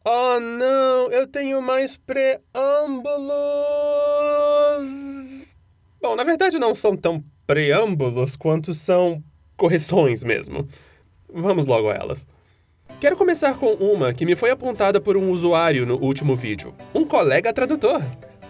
Oh, não, eu tenho mais preâmbulos. Bom, na verdade não são tão preâmbulos quanto são correções mesmo. Vamos logo a elas. Quero começar com uma que me foi apontada por um usuário no último vídeo, um colega tradutor.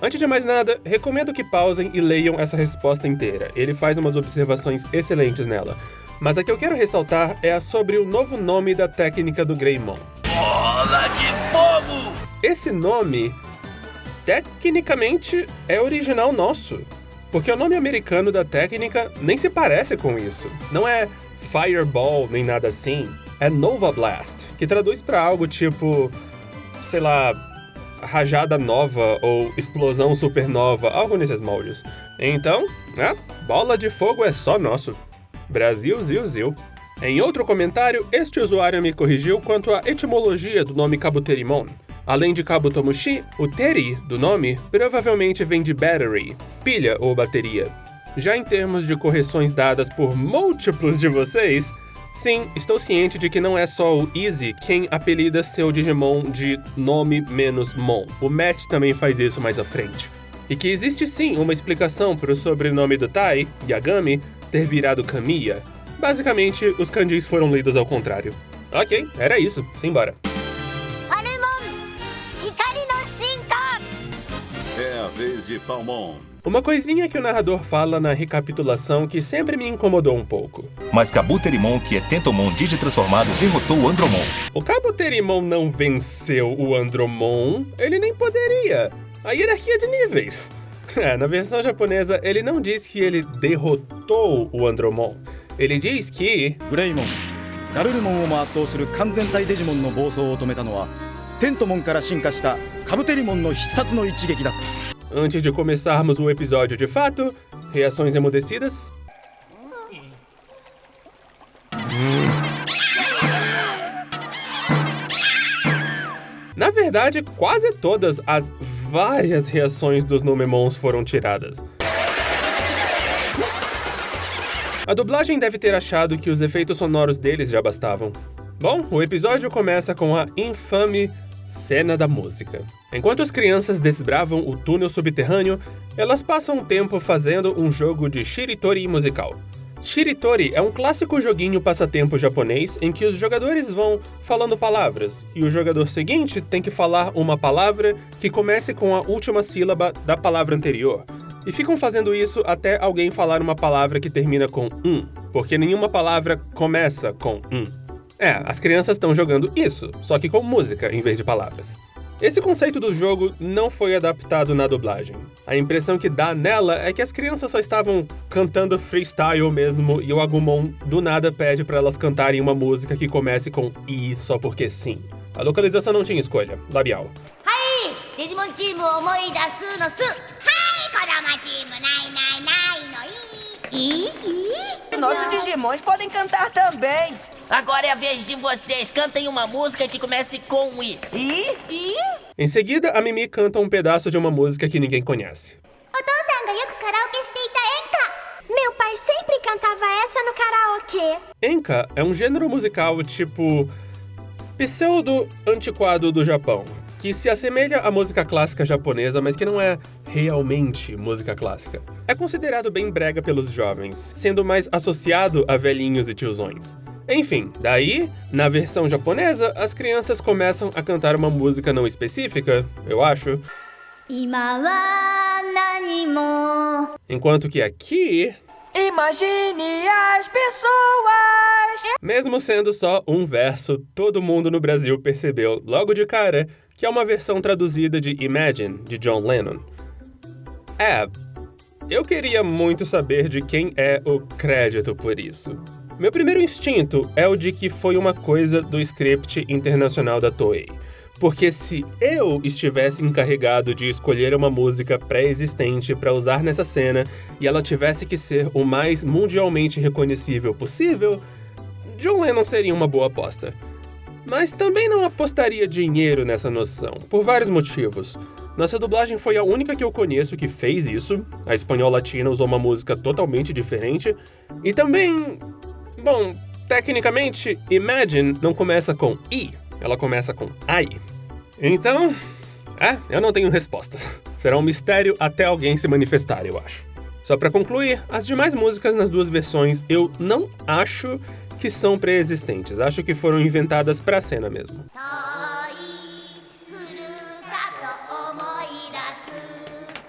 Antes de mais nada, recomendo que pausem e leiam essa resposta inteira. Ele faz umas observações excelentes nela. Mas a que eu quero ressaltar é a sobre o novo nome da técnica do Greymon. Bola de fogo! Esse nome, tecnicamente, é original nosso. Porque o nome americano da técnica nem se parece com isso. Não é Fireball nem nada assim. É Nova Blast, que traduz pra algo tipo, sei lá, rajada nova ou explosão supernova, algo nesses moldes. Então, bola de fogo é só nosso. Brasil, zil, zil. Em outro comentário, este usuário me corrigiu quanto à etimologia do nome Kabuterimon. Além de Kabutomushi, o teri do nome provavelmente vem de battery, pilha ou bateria. Já em termos de correções dadas por múltiplos de vocês, sim, estou ciente de que não é só o Easy quem apelida seu Digimon de nome menos Mon. O Matt também faz isso mais à frente. E que existe sim uma explicação para o sobrenome do Tai, Yagami, ter virado Kamiya. Basicamente, os kanjis foram lidos ao contrário. Ok, era isso. Simbora. É a vez de Palmon. Uma coisinha que o narrador fala na recapitulação que sempre me incomodou um pouco. Mas Kabuterimon, que é Tentomon digitransformado, derrotou o Andromon. O Kabuterimon não venceu o Andromon, ele nem poderia. A hierarquia de níveis. Na versão japonesa, ele não diz que ele derrotou o Andromon. Ele diz que... Greymon, Garurumonを圧倒する完全体デジモンの暴走を止めたのは、テントモンから進化したカブテリモンの必殺の一撃だ。Antes de começarmos o episódio de fato, reações emudecidas. Na verdade, quase todas as várias reações dos Numemons foram tiradas. A dublagem deve ter achado que os efeitos sonoros deles já bastavam. Bom, o episódio começa com a infame cena da música. Enquanto as crianças desbravam o túnel subterrâneo, elas passam um tempo fazendo um jogo de Shiritori musical. Shiritori é um clássico joguinho passatempo japonês em que os jogadores vão falando palavras, e o jogador seguinte tem que falar uma palavra que comece com a última sílaba da palavra anterior. E ficam fazendo isso até alguém falar uma palavra que termina com porque nenhuma palavra começa com as crianças estão jogando isso, só que com música em vez de palavras. Esse conceito do jogo não foi adaptado na dublagem. A impressão que dá nela é que as crianças só estavam cantando freestyle mesmo e o Agumon do nada pede pra elas cantarem uma música que comece com I só porque sim. A localização não tinha escolha, labial. Digimon Team を思い出すのす。はい、子供チームないないないのい。Nossos Digimons podem cantar também. Agora é a vez de vocês. Cantem uma música que comece com I. E? Em seguida, a Mimi canta um pedaço de uma música que ninguém conhece. Meu pai sempre cantava essa no karaokê. Enka é um gênero musical tipo pseudo-antiquado do Japão, que se assemelha à música clássica japonesa, mas que não é realmente música clássica. É considerado bem brega pelos jovens, sendo mais associado a velhinhos e tiozões. Enfim, daí, na versão japonesa, as crianças começam a cantar uma música não específica, eu acho. Enquanto que aqui... Imagine as pessoas! Mesmo sendo só um verso, todo mundo no Brasil percebeu logo de cara que é uma versão traduzida de Imagine, de John Lennon. Eu queria muito saber de quem é o crédito por isso. Meu primeiro instinto é o de que foi uma coisa do script internacional da Toei. Porque se eu estivesse encarregado de escolher uma música pré-existente para usar nessa cena e ela tivesse que ser o mais mundialmente reconhecível possível, John Lennon seria uma boa aposta. Mas também não apostaria dinheiro nessa noção, por vários motivos. Nossa dublagem foi a única que eu conheço que fez isso, a espanhol latina usou uma música totalmente diferente, e também, tecnicamente, Imagine não começa com I, ela começa com I. Então, eu não tenho respostas. Será um mistério até alguém se manifestar, eu acho. Só pra concluir, as demais músicas nas duas versões eu não acho que são pré-existentes. Acho que foram inventadas pra cena mesmo.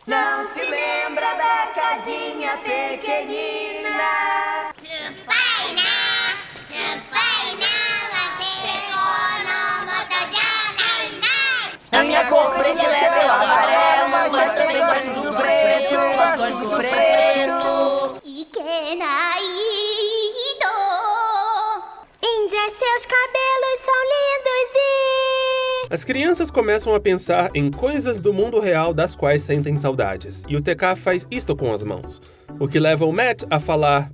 Não se lembra da casinha pequenina. A minha cor predileta é o amarelo, mas também gosto do preto, gosto do preto. Índia, seus cabelos são lindos e... As crianças começam a pensar em coisas do mundo real das quais sentem saudades, e o TK faz isto com as mãos, o que leva o Matt a falar: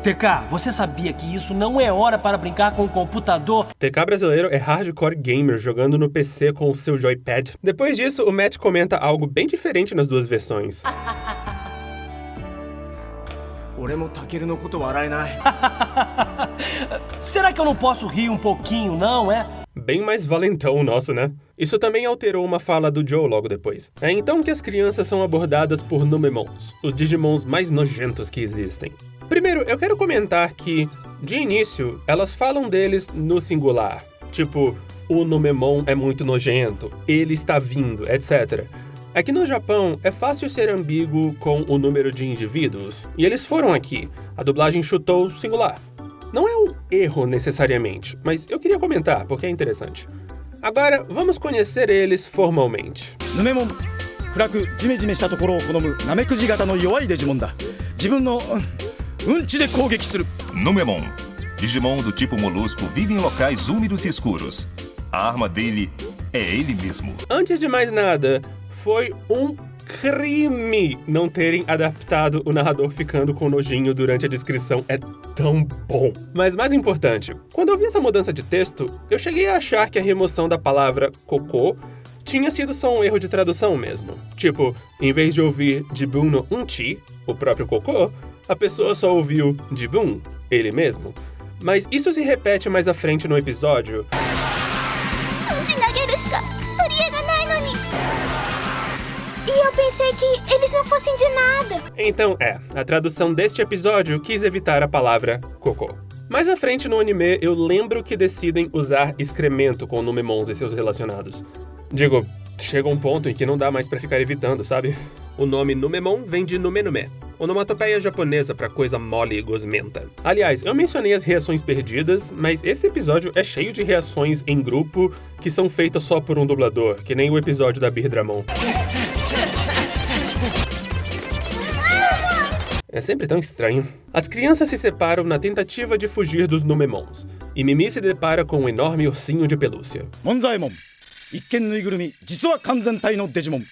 TK, você sabia que isso não é hora para brincar com o computador? TK brasileiro é hardcore gamer jogando no PC com o seu joypad. Depois disso, o Matt comenta algo bem diferente nas duas versões. Será que eu não posso rir um pouquinho, não, é? Bem mais valentão o nosso, né? Isso também alterou uma fala do Joe logo depois. É então que as crianças são abordadas por Numemons, os Digimons mais nojentos que existem. Primeiro, eu quero comentar que, de início, elas falam deles no singular. Tipo, o Numemon é muito nojento, ele está vindo, etc. Aqui no Japão, é fácil ser ambíguo com o número de indivíduos, e eles foram aqui. A dublagem chutou singular. Não é um erro necessariamente, mas eu queria comentar porque é interessante. Agora, vamos conhecer eles formalmente. Numemon, 暗くジメジメしたところを好むナメクジ型の弱いデジモンだ。自分のうんちで攻撃する。 Numemon. Digimon do tipo molusco vive em locais úmidos e escuros. A arma dele é ele mesmo. Antes de mais nada, foi um crime não terem adaptado o narrador ficando com nojinho durante a descrição. É tão bom. Mas mais importante, quando eu vi essa mudança de texto, eu cheguei a achar que a remoção da palavra cocô tinha sido só um erro de tradução mesmo. Tipo, em vez de ouvir Jibun no Unchi, o próprio cocô, a pessoa só ouviu Jibun, ele mesmo. Mas isso se repete mais à frente no episódio. E eu pensei que eles não fossem de nada. Então a tradução deste episódio quis evitar a palavra cocô. Mais à frente no anime, eu lembro que decidem usar excremento com Numemons e seus relacionados. Digo, chega um ponto em que não dá mais pra ficar evitando, sabe? O nome Numemon vem de nume-nume, onomatopeia japonesa pra coisa mole e gosmenta. Aliás, eu mencionei as reações perdidas, mas esse episódio é cheio de reações em grupo que são feitas só por um dublador, que nem o episódio da Birdramon. É sempre tão estranho. As crianças se separam na tentativa de fugir dos Numemons, e Mimi se depara com um enorme ursinho de pelúcia. Monzaemon, 一見ぬいぐるみ、実は完全体のデジモン。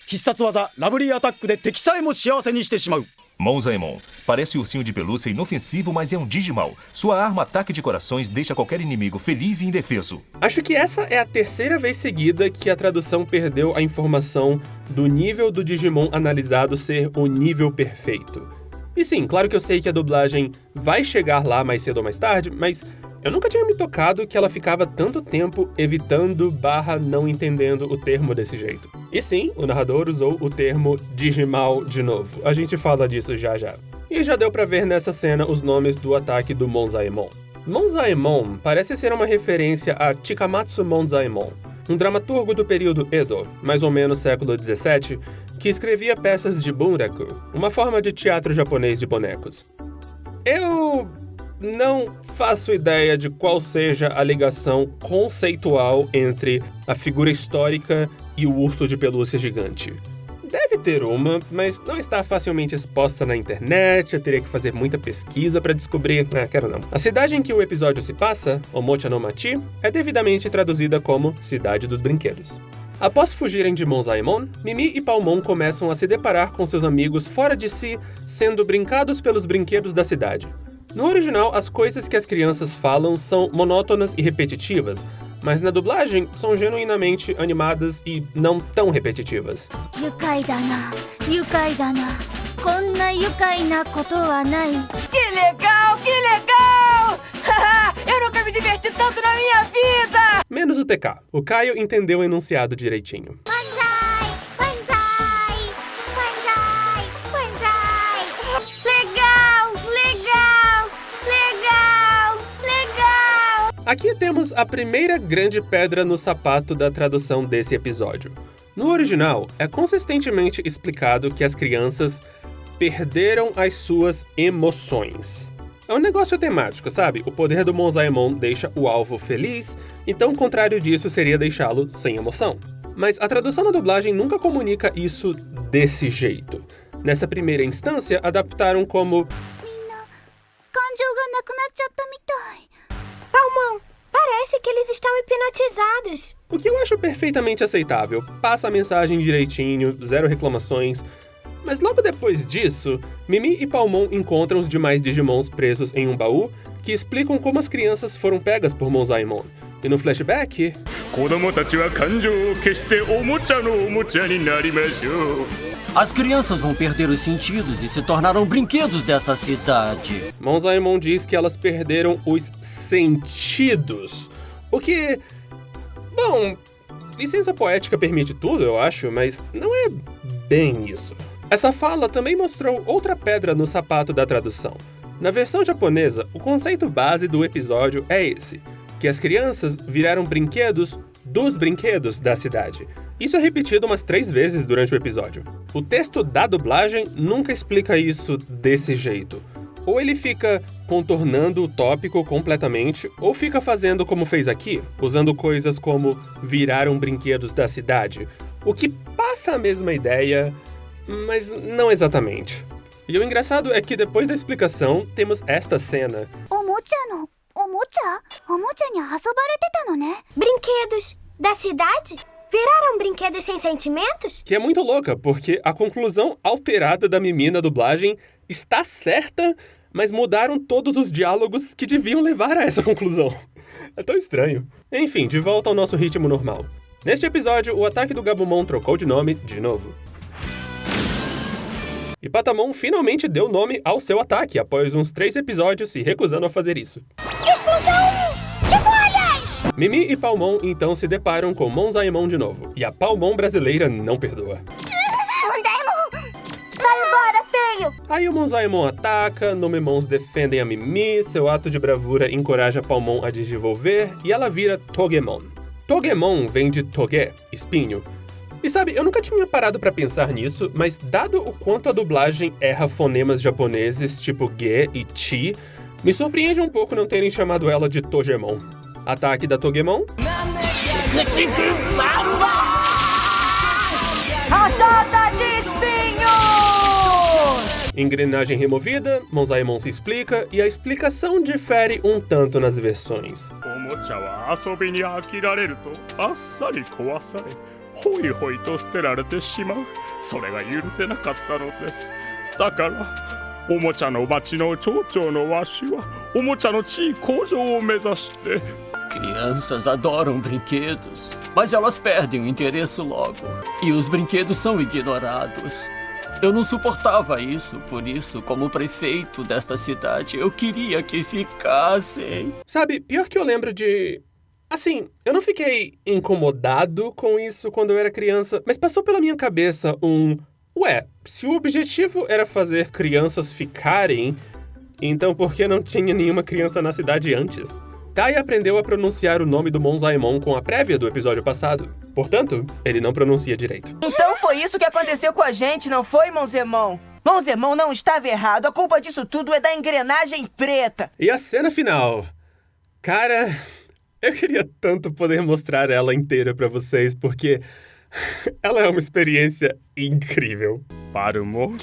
必殺技ラブリーアタックで敵さえも幸せにしてしまう。 Monzaemon. Parece ursinho de pelúcia inofensivo, mas é um Digimal. Sua arma ataque de corações deixa qualquer inimigo feliz e indefeso. Acho que essa é a terceira vez seguida que a tradução perdeu a informação do nível do Digimon analisado ser o nível perfeito. E sim, claro que eu sei que a dublagem vai chegar lá mais cedo ou mais tarde, mas eu nunca tinha me tocado que ela ficava tanto tempo evitando / não entendendo o termo desse jeito. E sim, o narrador usou o termo Digimal de novo. A gente fala disso já já. E já deu pra ver nessa cena os nomes do ataque do Monzaemon. Monzaemon parece ser uma referência a Chikamatsu Monzaemon, um dramaturgo do período Edo, mais ou menos século XVII, que escrevia peças de bunraku, uma forma de teatro japonês de bonecos. Eu não faço ideia de qual seja a ligação conceitual entre a figura histórica e o urso de pelúcia gigante. Deve ter uma, mas não está facilmente exposta na internet, eu teria que fazer muita pesquisa para descobrir. Quero não. A cidade em que o episódio se passa, Omocha no Machi, é devidamente traduzida como Cidade dos Brinquedos. Após fugirem de Monzaemon, Mimi e Palmon começam a se deparar com seus amigos fora de si, sendo brincados pelos brinquedos da cidade. No original, as coisas que as crianças falam são monótonas e repetitivas, mas na dublagem são genuinamente animadas e não tão repetitivas. Yukai da na. Konna yukai na koto wa nai. Que legal, que legal! Eu nunca me diverti tanto na minha vida! Menos o TK. O Caio entendeu o enunciado direitinho. Banzai! Banzai! Banzai! Banzai! Legal! Legal! Legal! Legal! Aqui temos a primeira grande pedra no sapato da tradução desse episódio. No original, é consistentemente explicado que as crianças perderam as suas emoções. É um negócio temático, sabe? O poder do Monzaemon deixa o alvo feliz, então o contrário disso seria deixá-lo sem emoção. Mas a tradução na dublagem nunca comunica isso desse jeito. Nessa primeira instância, adaptaram como Palmão, parece que eles estão hipnotizados. o que eu acho perfeitamente aceitável. Passa a mensagem direitinho, zero reclamações. Mas logo depois disso, Mimi e Palmon encontram os demais Digimons presos em um baú que explicam como as crianças foram pegas por Monzaemon. E no flashback... As crianças vão perder os sentidos e se tornarão brinquedos dessa cidade. Monzaemon diz que elas perderam os sentidos. O que... Bom, licença poética permite tudo, eu acho, mas não é bem isso. Essa fala também mostrou outra pedra no sapato da tradução. Na versão japonesa, o conceito base do episódio é esse, que as crianças viraram brinquedos dos brinquedos da cidade. Isso é repetido umas 3 vezes durante o episódio. O texto da dublagem nunca explica isso desse jeito. Ou ele fica contornando o tópico completamente, ou fica fazendo como fez aqui, usando coisas como viraram brinquedos da cidade, o que passa a mesma ideia, mas não exatamente. E o engraçado é que depois da explicação, temos esta cena. Brinquedos da cidade? Viraram brinquedos sem sentimentos? Que é muito louca, porque a conclusão alterada da Mimi na dublagem está certa, mas mudaram todos os diálogos que deviam levar a essa conclusão. É tão estranho. Enfim, de volta ao nosso ritmo normal. Neste episódio, o ataque do Gabumon trocou de nome de novo. E Patamon finalmente deu nome ao seu ataque, após uns 3 episódios se recusando a fazer isso. Explosão de bolhas! Mimi e Palmon então se deparam com Monzaemon de novo, e a Palmon brasileira não perdoa. Vai embora, feio! Aí o Monzaemon ataca, Nomemons defendem a Mimi, seu ato de bravura encoraja Palmon a digivolver, e ela vira Togemon. Togemon vem de Toge, espinho. E sabe, eu nunca tinha parado pra pensar nisso, mas dado o quanto a dublagem erra fonemas japoneses tipo Ge e Chi, me surpreende um pouco não terem chamado ela de Togemon. Ataque da Togemon. Rajada de espinhos! Engrenagem removida, Monzaemon se explica, e a explicação difere um tanto nas versões. Crianças adoram brinquedos, mas elas perdem o interesse logo. E os brinquedos são ignorados. Eu não suportava isso, por isso, como prefeito desta cidade, eu queria que ficassem. Sabe, pior que eu lembro de... Assim, eu não fiquei incomodado com isso quando eu era criança, mas passou pela minha cabeça Ué, se o objetivo era fazer crianças ficarem, então por que não tinha nenhuma criança na cidade antes? Tai aprendeu a pronunciar o nome do Monzaemon com a prévia do episódio passado. Portanto, ele não pronuncia direito. Então foi isso que aconteceu com a gente, não foi, Monzemon? Monzemon não estava errado. A culpa disso tudo é da engrenagem preta. E a cena final? Cara, eu queria tanto poder mostrar ela inteira pra vocês, porque ela é uma experiência incrível. Parumo,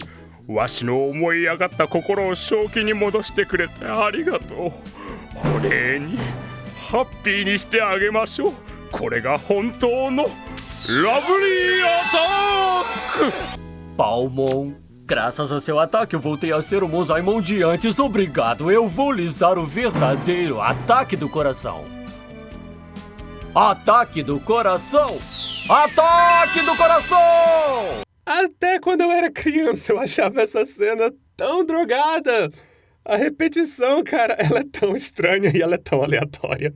washi no omoi agatta kokoro o shouki ni modoshite kurete arigatou. Ore ni happy ni shite agemashou. Kore ga hontou no lovely attack! Palmon, graças ao seu ataque eu voltei a ser o Monzaemon de antes. Obrigado, eu vou lhes dar o verdadeiro ataque do coração. Ataque do coração! Ataque do coração! Até quando eu era criança eu achava essa cena tão drogada. A repetição, cara, ela é tão estranha e ela é tão aleatória.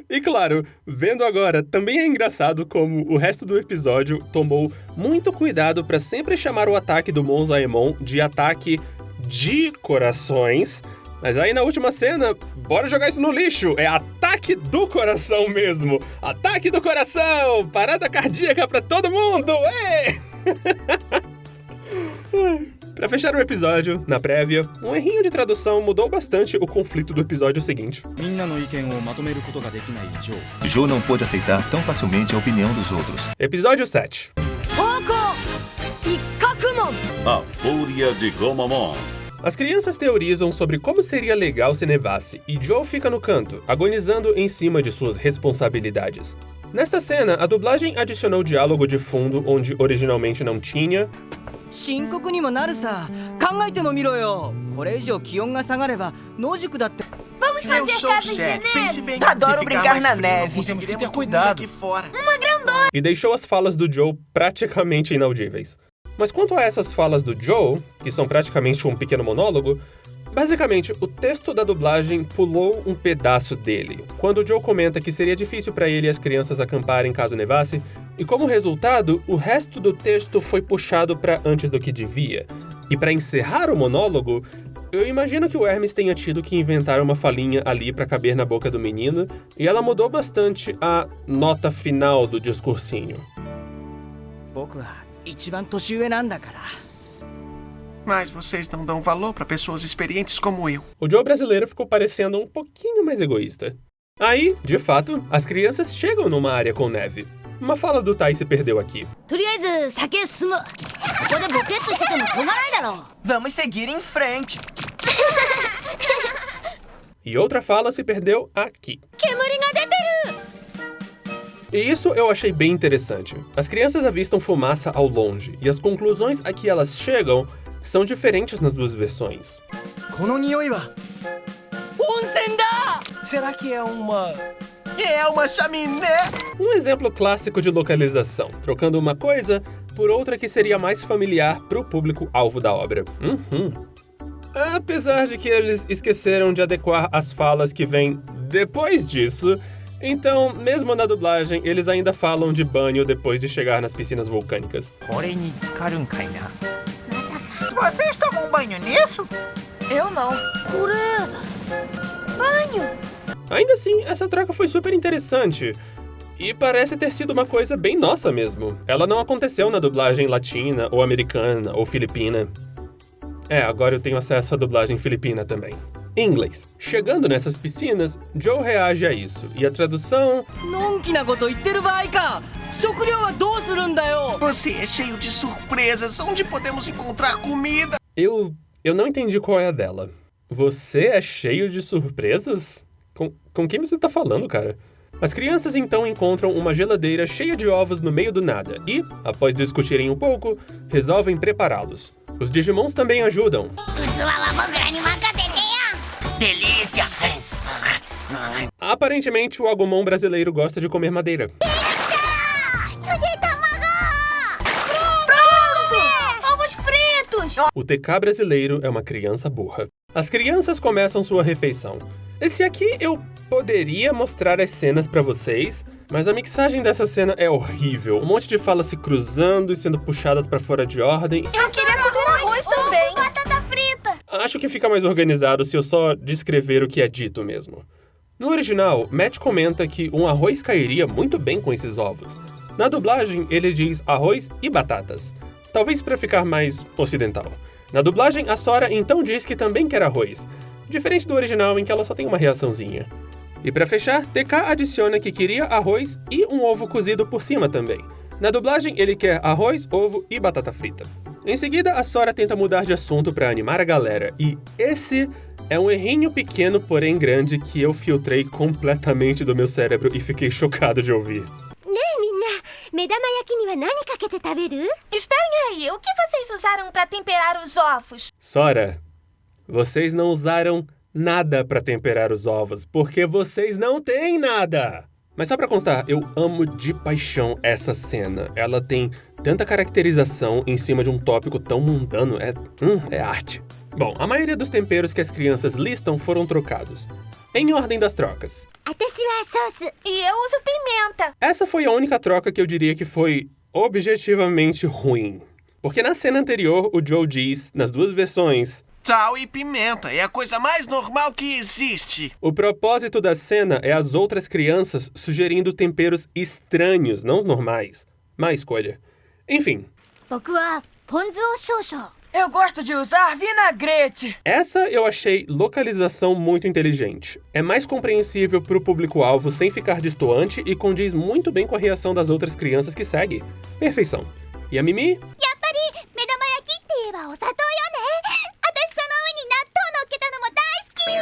E claro, vendo agora, também é engraçado como o resto do episódio tomou muito cuidado pra sempre chamar o ataque do Monzaemon de ataque de corações. Mas aí na última cena, bora jogar isso no lixo, é ataque do coração mesmo. Ataque do coração, parada cardíaca pra todo mundo, ei! Pra fechar o episódio, na prévia, um errinho de tradução mudou bastante o conflito do episódio seguinte. Joe não pôde aceitar tão facilmente a opinião dos outros. Episódio 7. A Fúria de Gomamon. As crianças teorizam sobre como seria legal se nevasse, e Joe fica no canto, agonizando em cima de suas responsabilidades. Nesta cena, a dublagem adicionou diálogo de fundo onde originalmente não tinha. Vamos fazer casas de neve. Adoro brincar na neve. Temos que ter cuidado. Uma grandona. E deixou as falas do Joe praticamente inaudíveis. Mas quanto a essas falas do Joe, que são praticamente um pequeno monólogo, basicamente, o texto da dublagem pulou um pedaço dele, quando o Joe comenta que seria difícil para ele e as crianças acamparem caso nevasse, e como resultado, o resto do texto foi puxado para antes do que devia. E para encerrar o monólogo, eu imagino que o Hermes tenha tido que inventar uma falinha ali para caber na boca do menino, e ela mudou bastante a nota final do discursinho. Mas vocês não dão valor para pessoas experientes como eu. O Joe brasileiro ficou parecendo um pouquinho mais egoísta. Aí, de fato, as crianças chegam numa área com neve. Uma fala do Tai se perdeu aqui. Vamos seguir em frente. E outra fala se perdeu aqui. E isso eu achei bem interessante. As crianças avistam fumaça ao longe, e as conclusões a que elas chegam são diferentes nas duas versões. Será que é uma... É uma chaminé! Um exemplo clássico de localização, trocando uma coisa por outra que seria mais familiar pro público-alvo da obra. Apesar de que eles esqueceram de adequar as falas que vêm depois disso, então, mesmo na dublagem, eles ainda falam de banho depois de chegar nas piscinas vulcânicas. Vocês tomam banho nisso? Eu não. Banho. Ainda assim, essa troca foi super interessante. E parece ter sido uma coisa bem nossa mesmo. Ela não aconteceu na dublagem latina, ou americana, ou filipina. Agora eu tenho acesso à dublagem filipina também. Em inglês. Chegando nessas piscinas, Joe reage a isso, e a tradução... Você é cheio de surpresas. Onde podemos encontrar comida? Eu não entendi qual é a dela. Você é cheio de surpresas? Com quem você tá falando, cara? As crianças então encontram uma geladeira cheia de ovos no meio do nada e, após discutirem um pouco, resolvem prepará-los. Os Digimons também ajudam. Delícia! Aparentemente, o Agumon brasileiro gosta de comer madeira. Pronto! Ovos fritos! O TK brasileiro é uma criança burra. As crianças começam sua refeição. Esse aqui eu poderia mostrar as cenas pra vocês, mas a mixagem dessa cena é horrível. Um monte de falas se cruzando e sendo puxadas pra fora de ordem. Eu queria comer arroz também. Batata frita. Acho que fica mais organizado se eu só descrever o que é dito mesmo. No original, Matt comenta que um arroz cairia muito bem com esses ovos. Na dublagem, ele diz arroz e batatas. Talvez pra ficar mais ocidental. Na dublagem, a Sora então diz que também quer arroz. Diferente do original, em que ela só tem uma reaçãozinha. E pra fechar, TK adiciona que queria arroz e um ovo cozido por cima também. Na dublagem, ele quer arroz, ovo e batata frita. Em seguida, a Sora tenta mudar de assunto pra animar a galera, e esse é um errinho pequeno, porém grande, que eu filtrei completamente do meu cérebro e fiquei chocado de ouvir. Esperem aí, o que vocês usaram pra temperar os ovos? Sora, vocês não usaram nada pra temperar os ovos, porque vocês não têm nada! Mas só pra constar, eu amo de paixão essa cena. Ela tem tanta caracterização em cima de um tópico tão mundano, é arte. Bom, a maioria dos temperos que as crianças listam foram trocados. Em ordem das trocas. E eu uso pimenta. Essa foi a única troca que eu diria que foi objetivamente ruim. Porque na cena anterior, o Joe diz, nas duas versões, Sal e pimenta é a coisa mais normal que existe. O propósito da cena é as outras crianças sugerindo temperos estranhos, não os normais. Má escolha. Enfim. Eu gosto de usar vinagrete. Essa eu achei localização muito inteligente. É mais compreensível pro público-alvo sem ficar destoante e condiz muito bem com a reação das outras crianças que segue. Perfeição. E a Mimi?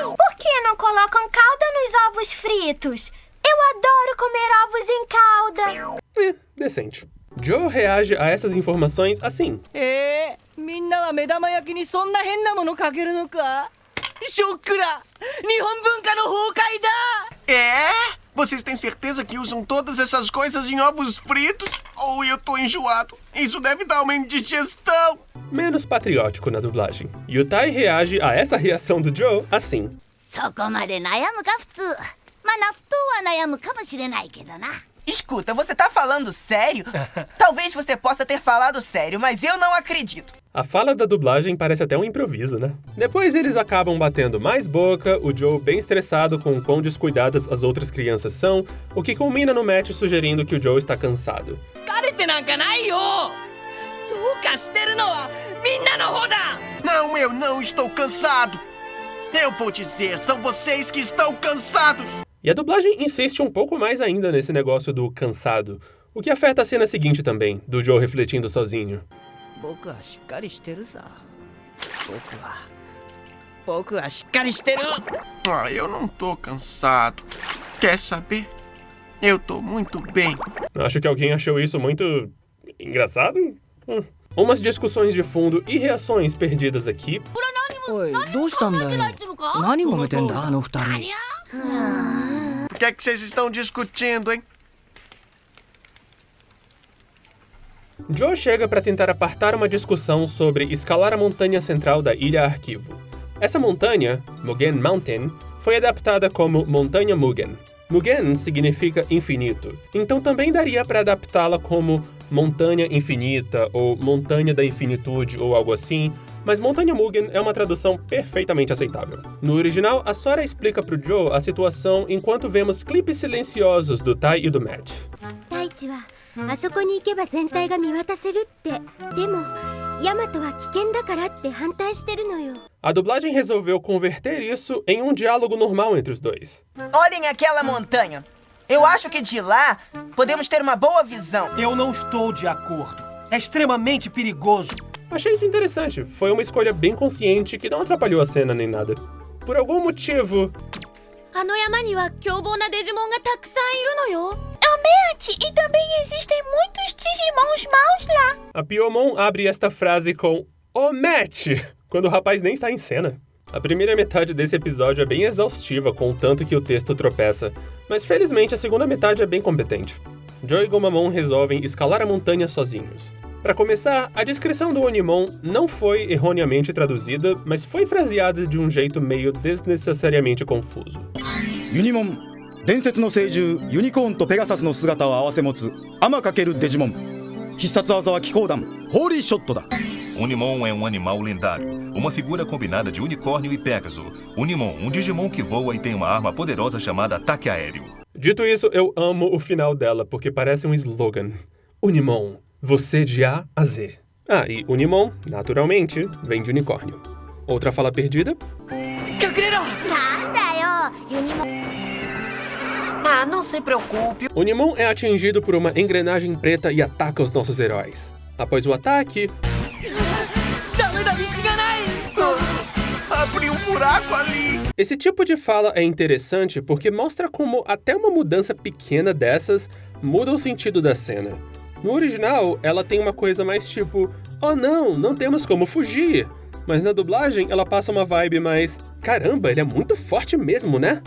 Por que não colocam calda nos ovos fritos? Eu adoro comer ovos em calda. Decente. Joe reage a essas informações assim. É? Vocês têm certeza que usam todas essas coisas em ovos fritos? Ou eu tô enjoado? Isso deve dar uma indigestão. Menos patriótico na dublagem. Yutai reage a essa reação do Joe assim. Escuta, você tá falando sério? Talvez você possa ter falado sério, mas eu não acredito. A fala da dublagem parece até um improviso, né? Depois eles acabam batendo mais boca, o Joe bem estressado com o quão descuidadas as outras crianças são, o que culmina no match sugerindo que o Joe está cansado. Não, eu não estou cansado. Eu vou dizer, são vocês que estão cansados. E a dublagem insiste um pouco mais ainda nesse negócio do cansado, o que afeta a cena seguinte também, do Joe refletindo sozinho. Eu não tô cansado. Quer saber? Eu tô muito bem. Acho que alguém achou isso muito engraçado? Umas discussões de fundo e reações perdidas aqui. O que é que vocês estão discutindo, hein? Joe chega para tentar apartar uma discussão sobre escalar a montanha central da Ilha Arquivo. Essa montanha, Mugen Mountain, foi adaptada como Montanha Mugen. Mugen significa infinito, então também daria para adaptá-la como Montanha Infinita ou Montanha da Infinitude ou algo assim, mas Montanha Mugen é uma tradução perfeitamente aceitável. No original, a Sora explica pro Joe a situação enquanto vemos clipes silenciosos do Tai e do Matt. A dublagem resolveu converter isso em um diálogo normal entre os dois. Olhem aquela montanha. Eu acho que de lá podemos ter uma boa visão. Eu não estou de acordo. É extremamente perigoso. Achei isso interessante. Foi uma escolha bem consciente que não atrapalhou a cena nem nada. Por algum motivo... E também existem muitos Digimons maus lá. A Piomon abre esta frase com "Ô Matt", quando o rapaz nem está em cena. A primeira metade desse episódio é bem exaustiva, com o tanto que o texto tropeça, mas felizmente a segunda metade é bem competente. Joe e Gomamon resolvem escalar a montanha sozinhos. Para começar, a descrição do Onimon não foi erroneamente traduzida, mas foi fraseada de um jeito meio desnecessariamente confuso. Unimon, 伝説の聖獣ユニコーンとペガサスの姿を併せ持つ天×デジモン。必殺技は気功弾ホーリーショットだ。 Unimon é um animal lendário, uma figura combinada de unicórnio e Pégaso. Unimon, um Digimon que voa e tem uma arma poderosa chamada ataque aéreo. Dito isso, eu amo o final dela, porque parece um slogan. Unimon, você de A a Z. Ah, e Unimon, naturalmente, vem de unicórnio. Outra fala perdida? Não se preocupe. Unimon é atingido por uma engrenagem preta e ataca os nossos heróis. Após o ataque... Abriu um buraco ali! Esse tipo de fala é interessante porque mostra como até uma mudança pequena dessas muda o sentido da cena. No original, ela tem uma coisa mais tipo, oh não temos como fugir. Mas na dublagem, ela passa uma vibe mais, caramba, ele é muito forte mesmo, né?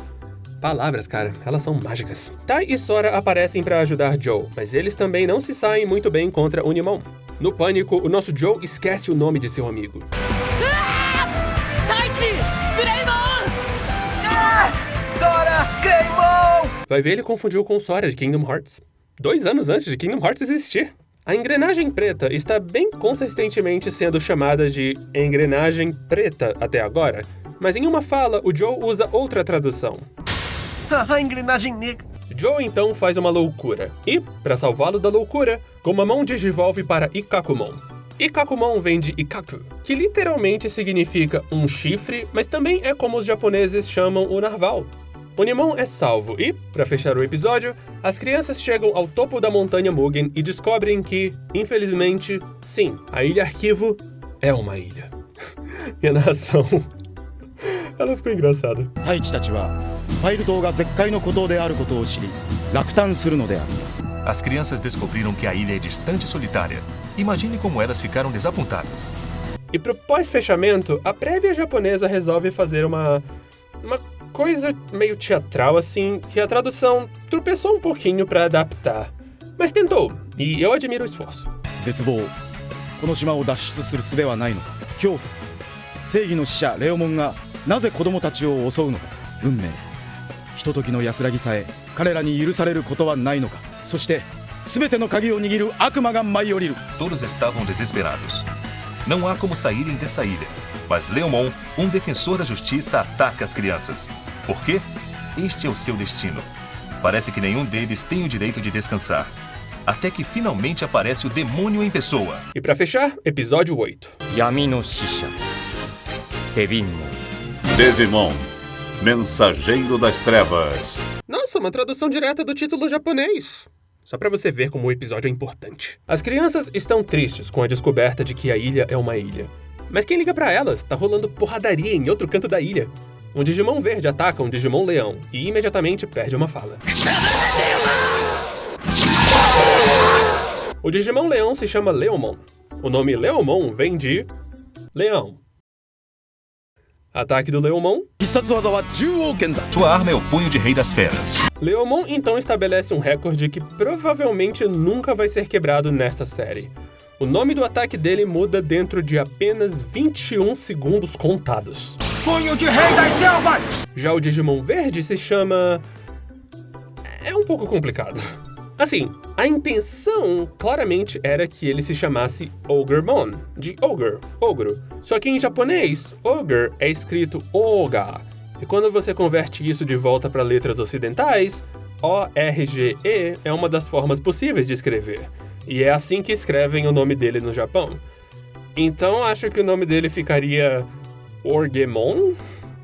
Palavras, cara, elas são mágicas. Tai e Sora aparecem para ajudar Joe, mas eles também não se saem muito bem contra Unimon. No pânico, o nosso Joe esquece o nome de seu amigo. Vai ver, ele confundiu com Sora de Kingdom Hearts. 2 anos antes de Kingdom Hearts existir. A engrenagem preta está bem consistentemente sendo chamada de engrenagem preta até agora, mas em uma fala o Joe usa outra tradução. A engrenagem negra. Joe então faz uma loucura, e, para salvá-lo da loucura, Gomamon digivolve para Ikakumon. Ikakumon vem de Ikaku, que literalmente significa um chifre, mas também é como os japoneses chamam o narval. Onimon é salvo e, para fechar o episódio, as crianças chegam ao topo da montanha Mugen e descobrem que, infelizmente, sim, a Ilha Arquivo é uma ilha. E a narração... ela ficou engraçada. As crianças descobriram que a ilha é distante e solitária. Imagine como elas ficaram desapontadas. E pro pós-fechamento, a prévia japonesa resolve fazer uma coisa meio teatral assim, que a tradução tropeçou um pouquinho pra adaptar. Mas tentou, e eu admiro o esforço. Todos estavam desesperados. Não há como saírem dessa ilha. Mas Leomon, um defensor da justiça, ataca as crianças. Por quê? Este é o seu destino. Parece que nenhum deles tem o direito de descansar. Até que finalmente aparece o demônio em pessoa. E pra fechar, episódio 8. Yami no Shisha. Devimon. Devimon, Mensageiro das Trevas. Nossa, uma tradução direta do título japonês. Só pra você ver como o episódio é importante. As crianças estão tristes com a descoberta de que a ilha é uma ilha. Mas quem liga pra elas? Tá rolando porradaria em outro canto da ilha. Um Digimon verde ataca um Digimon leão e imediatamente perde uma fala. O Digimon leão se chama Leomon. O nome Leomon vem de leão. Ataque do Leomon. Sua arma é o punho de rei das feras. Leomon então estabelece um recorde que provavelmente nunca vai ser quebrado nesta série. O nome do ataque dele muda dentro de apenas 21 segundos contados. Punho de rei das selvas! Já o Digimon verde se chama... é um pouco complicado. Assim, a intenção claramente era que ele se chamasse Ogremon, de Ogre, ogro. Só que em japonês, Ogre é escrito Oga. E quando você converte isso de volta para letras ocidentais, O-R-G-E é uma das formas possíveis de escrever. E é assim que escrevem o nome dele no Japão. Então acho que o nome dele ficaria Orgemon?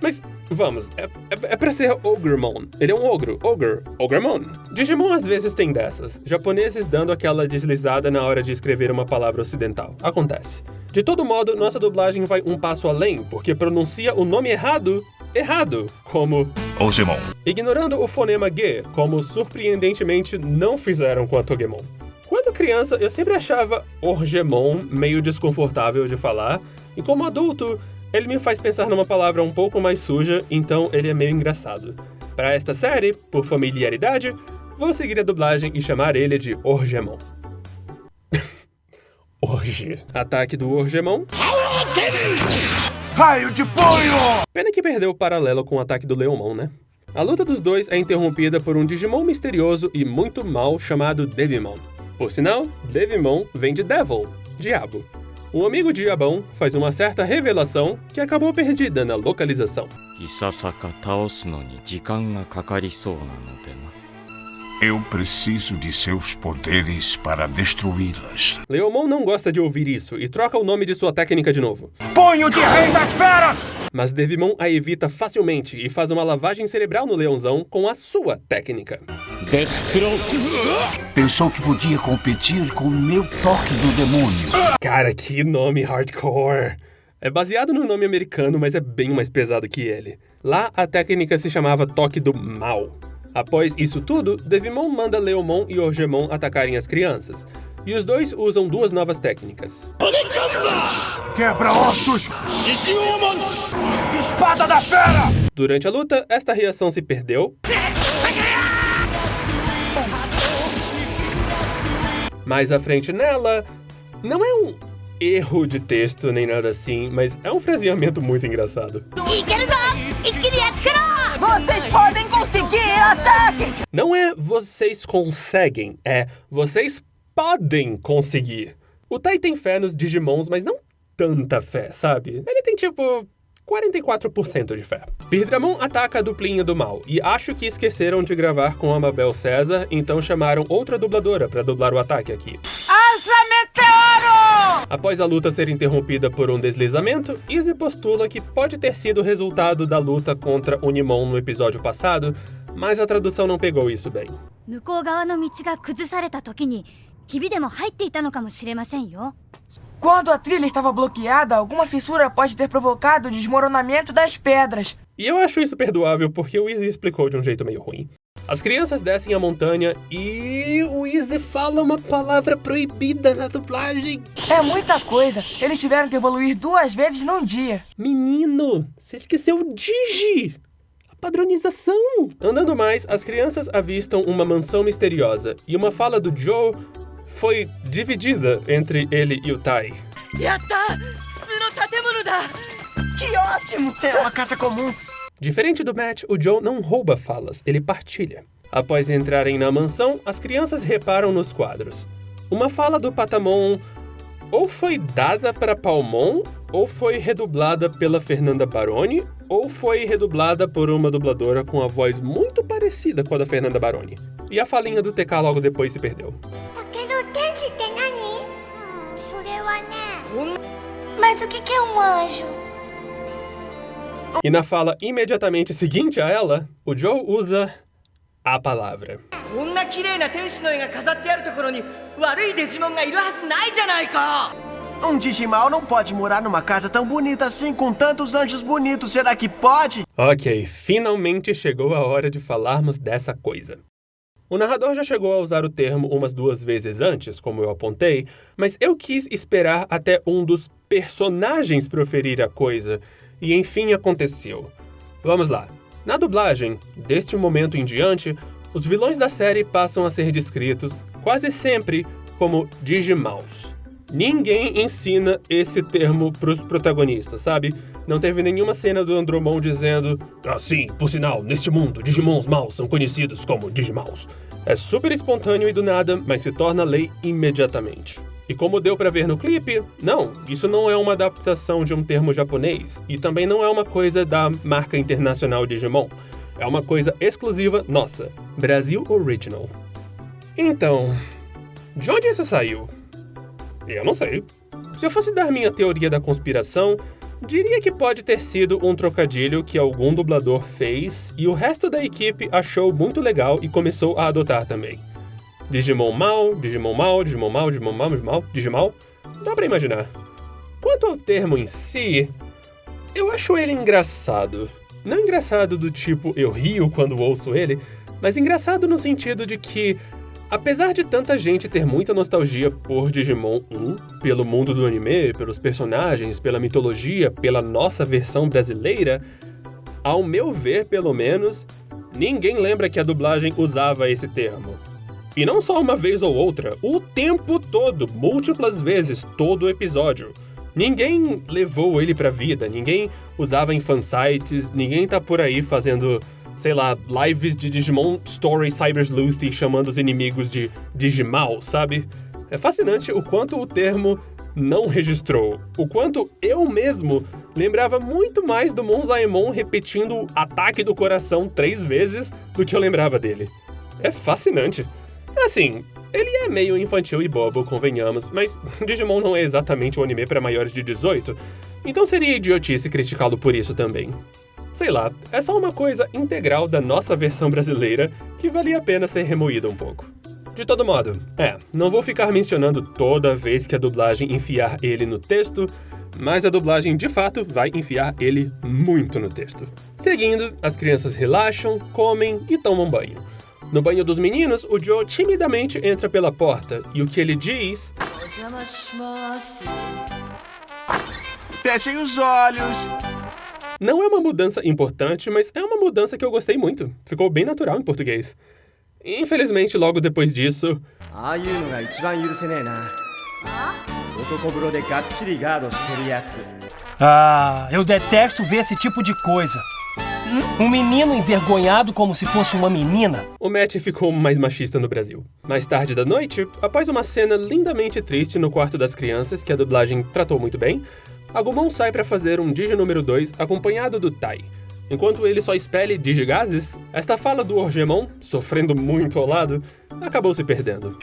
Mas vamos, é pra ser Ogremon. Ele é um ogro, Ogremon. Digimon às vezes tem dessas. Japoneses dando aquela deslizada na hora de escrever uma palavra ocidental. Acontece. De todo modo, nossa dublagem vai um passo além, porque pronuncia o nome errado, como Orgemon. Ignorando o fonema G, como surpreendentemente não fizeram com a Togemon. Quando criança, eu sempre achava Orgemon meio desconfortável de falar, e como adulto, ele me faz pensar numa palavra um pouco mais suja, então ele é meio engraçado. Para esta série, por familiaridade, vou seguir a dublagem e chamar ele de Orgemon. Orge. Ataque do Orgemon. Raio de punho! Pena que perdeu o paralelo com o ataque do Leomon, né? A luta dos dois é interrompida por um Digimon misterioso e muito mau chamado Devimon. Por sinal, Devimon vem de Devil, diabo. Um amigo diabão faz uma certa revelação que acabou perdida na localização. Eu preciso de seus poderes para destruí-las. Leomon não gosta de ouvir isso e troca o nome de sua técnica de novo. Punho de rei das feras! Mas Devimon a evita facilmente e faz uma lavagem cerebral no leãozão com a sua técnica. Pensou que podia competir com o meu toque do demônio. Cara, que nome hardcore! É baseado no nome americano, mas é bem mais pesado que ele. Lá, a técnica se chamava Toque do Mal. Após isso tudo, Devimon manda Leomon e Orgemon atacarem as crianças. E os dois usam duas novas técnicas. Quebra-ossos! Espada da fera! Durante a luta, esta reação se perdeu. Mais à frente nela, não é um erro de texto nem nada assim, mas é um fraseamento muito engraçado. Vocês podem conseguir! Ataquem! Não é vocês conseguem, é vocês podem conseguir. O Tai tem fé nos Digimons, mas não tanta fé, sabe? Ele tem tipo 44% de fé. Pirdramon ataca a duplinha do mal, e acho que esqueceram de gravar com a Mabel César, então chamaram outra dubladora pra dublar o ataque aqui. Asa Meteoro! Após a luta ser interrompida por um deslizamento, Izzy postula que pode ter sido o resultado da luta contra Unimon no episódio passado, mas a tradução não pegou isso bem. Quando a trilha estava bloqueada, alguma fissura pode ter provocado o desmoronamento das pedras. E eu acho isso perdoável porque o Izzy explicou de um jeito meio ruim. As crianças descem a montanha e o Izzy fala uma palavra proibida na dublagem. É muita coisa. Eles tiveram que evoluir 2 vezes num dia. Menino, você esqueceu o Digi! A padronização! Andando mais, as crianças avistam uma mansão misteriosa e uma fala do Joe foi dividida entre ele e o Tai. Yatta! Que ótimo! É uma casa comum. Diferente do Matt, o Joe não rouba falas, ele partilha. Após entrarem na mansão, as crianças reparam nos quadros. Uma fala do Patamon ou foi dada para Palmon, ou foi redublada pela Fernanda Baroni, ou foi redublada por uma dubladora com a voz muito parecida com a da Fernanda Baroni. E a falinha do TK logo depois se perdeu. Mas o que é um anjo? E na fala imediatamente seguinte a ela, o Joe usa a palavra. Um Digimal não pode morar numa casa tão bonita assim, com tantos anjos bonitos. Será que pode? Ok, finalmente chegou a hora de falarmos dessa coisa. O narrador já chegou a usar o termo umas 2 vezes antes, como eu apontei, mas eu quis esperar até um dos personagens proferir a coisa, e enfim aconteceu. Vamos lá. Na dublagem, deste momento em diante, os vilões da série passam a ser descritos, quase sempre, como Digimaus. Ninguém ensina esse termo pros protagonistas, sabe? Não teve nenhuma cena do Andromon dizendo sim, por sinal, neste mundo, Digimons maus são conhecidos como Digimaus. É super espontâneo e do nada, mas se torna lei imediatamente. E como deu pra ver no clipe, não, isso não é uma adaptação de um termo japonês, e também não é uma coisa da marca internacional Digimon. É uma coisa exclusiva nossa, Brasil Original. Então, de onde isso saiu? Eu não sei. Se eu fosse dar minha teoria da conspiração, diria que pode ter sido um trocadilho que algum dublador fez e o resto da equipe achou muito legal e começou a adotar também. Digimon mal, Digimon mal, Digimon mal, Digimon mal, Digimon mal, Digimal? Dá pra imaginar. Quanto ao termo em si, eu acho ele engraçado. Não engraçado do tipo eu rio quando ouço ele, mas engraçado no sentido de que, apesar de tanta gente ter muita nostalgia por Digimon 1, pelo mundo do anime, pelos personagens, pela mitologia, pela nossa versão brasileira, ao meu ver, pelo menos, ninguém lembra que a dublagem usava esse termo. E não só uma vez ou outra, o tempo todo, múltiplas vezes, todo o episódio. Ninguém levou ele pra vida, ninguém usava em fansites, ninguém tá por aí fazendo, sei lá, lives de Digimon Story Cyber Sleuth chamando os inimigos de Digimal, sabe? É fascinante o quanto o termo não registrou, o quanto eu mesmo lembrava muito mais do Monzaemon repetindo o ataque do coração 3 vezes do que eu lembrava dele. É fascinante. Assim, ele é meio infantil e bobo, convenhamos, mas Digimon não é exatamente um anime para maiores de 18, então seria idiotice criticá-lo por isso também. Sei lá, é só uma coisa integral da nossa versão brasileira que valia a pena ser remoída um pouco. De todo modo, não vou ficar mencionando toda vez que a dublagem enfiar ele no texto, mas a dublagem de fato vai enfiar ele muito no texto. Seguindo, as crianças relaxam, comem e tomam banho. No banho dos meninos, o Joe timidamente entra pela porta, e o que ele diz... Fechem os olhos. Não é uma mudança importante, mas é uma mudança que eu gostei muito. Ficou bem natural em português. Infelizmente, logo depois disso... eu detesto ver esse tipo de coisa. Um menino envergonhado como se fosse uma menina. O Matt ficou mais machista no Brasil. Mais tarde da noite, após uma cena lindamente triste no quarto das crianças, que a dublagem tratou muito bem, Agumon sai para fazer um Digi número 2 acompanhado do Tai. Enquanto ele só expele Digigases, esta fala do Orgemon, sofrendo muito ao lado, acabou se perdendo.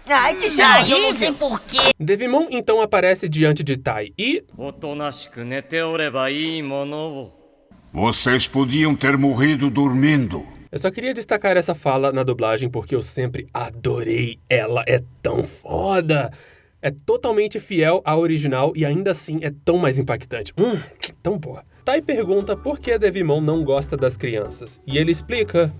Ai, que chato! Eu não sei porquê. Devimon então aparece diante de Tai e... Vocês podiam ter morrido dormindo. Eu só queria destacar essa fala na dublagem porque eu sempre adorei ela, é tão foda! É totalmente fiel à original e ainda assim é tão mais impactante. Tão boa. Tai pergunta por que Devimon não gosta das crianças. E ele explica...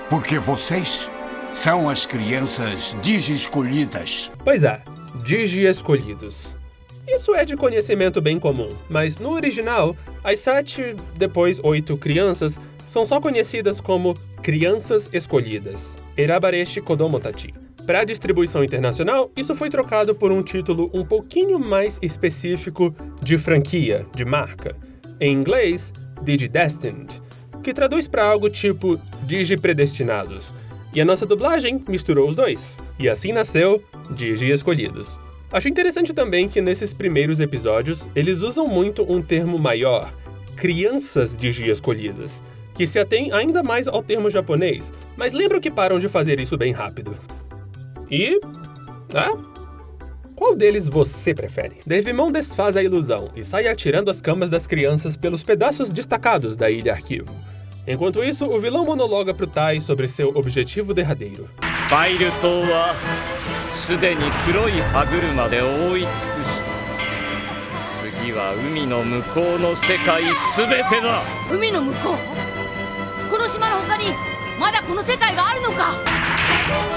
Porque vocês são as crianças Digi-escolhidas. Pois é, Digi-escolhidos. Isso é de conhecimento bem comum, mas no original, as 7, depois 8 crianças são só conhecidas como Crianças Escolhidas, Erabareshi Kodomotachi. Para a distribuição internacional, isso foi trocado por um título um pouquinho mais específico de franquia, de marca. Em inglês, Digi-Destined, que traduz para algo tipo Digi-Predestinados. E a nossa dublagem misturou os dois, e assim nasceu Digi-Escolhidos. Acho interessante também que nesses primeiros episódios, eles usam muito um termo maior, Crianças Digi-Escolhidas, que se atém ainda mais ao termo japonês, mas lembro que param de fazer isso bem rápido. E... qual deles você prefere? Devimon desfaz a ilusão e sai atirando as camas das crianças pelos pedaços destacados da Ilha Arquivo. Enquanto isso, o vilão monologa pro Tai sobre seu objetivo derradeiro.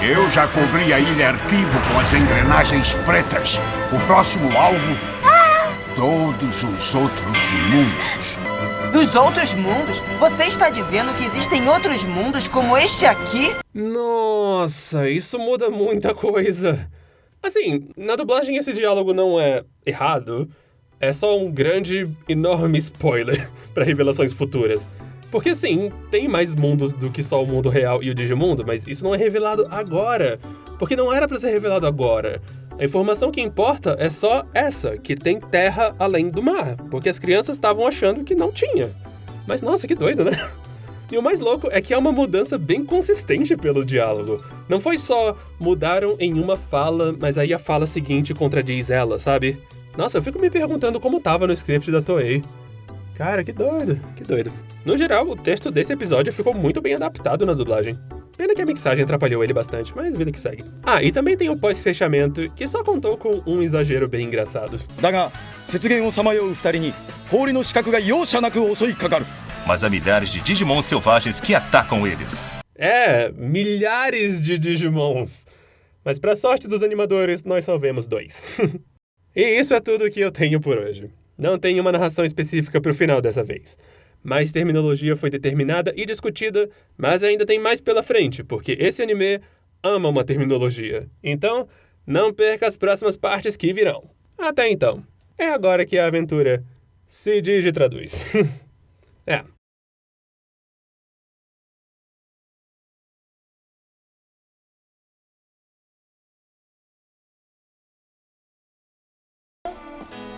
Eu já cobri a Ilha Arquivo com as engrenagens pretas. O próximo alvo... Todos os outros mundos. Os outros mundos? Você está dizendo que existem outros mundos como este aqui? Nossa, isso muda muita coisa. Assim, na dublagem esse diálogo não é errado. É só um grande, enorme spoiler para revelações futuras. Porque sim, tem mais mundos do que só o mundo real e o Digimundo, mas isso não é revelado agora. Porque não era pra ser revelado agora. A informação que importa é só essa, que tem terra além do mar. Porque as crianças estavam achando que não tinha. Mas nossa, que doido, né? E o mais louco é que é uma mudança bem consistente pelo diálogo. Não foi só mudaram em uma fala, mas aí a fala seguinte contradiz ela, sabe? Nossa, eu fico me perguntando como tava no script da Toei. Cara, que doido, que doido. No geral, o texto desse episódio ficou muito bem adaptado na dublagem. Pena que a mixagem atrapalhou ele bastante, mas vida que segue. E também tem o pós-fechamento, que só contou com um exagero bem engraçado. Mas há milhares de Digimons selvagens que atacam eles. Milhares de Digimons. Mas pra sorte dos animadores, nós só vemos 2. E isso é tudo que eu tenho por hoje. Não tem uma narração específica pro final dessa vez. Mais terminologia foi determinada e discutida, mas ainda tem mais pela frente, porque esse anime ama uma terminologia. Então, não perca as próximas partes que virão. Até então. É agora que a aventura se digitraduz.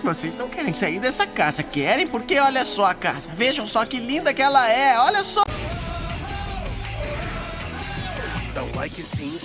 Vocês não querem sair dessa casa, querem? Porque olha só a casa. Vejam só que linda que ela é, olha só. Don't like your scene.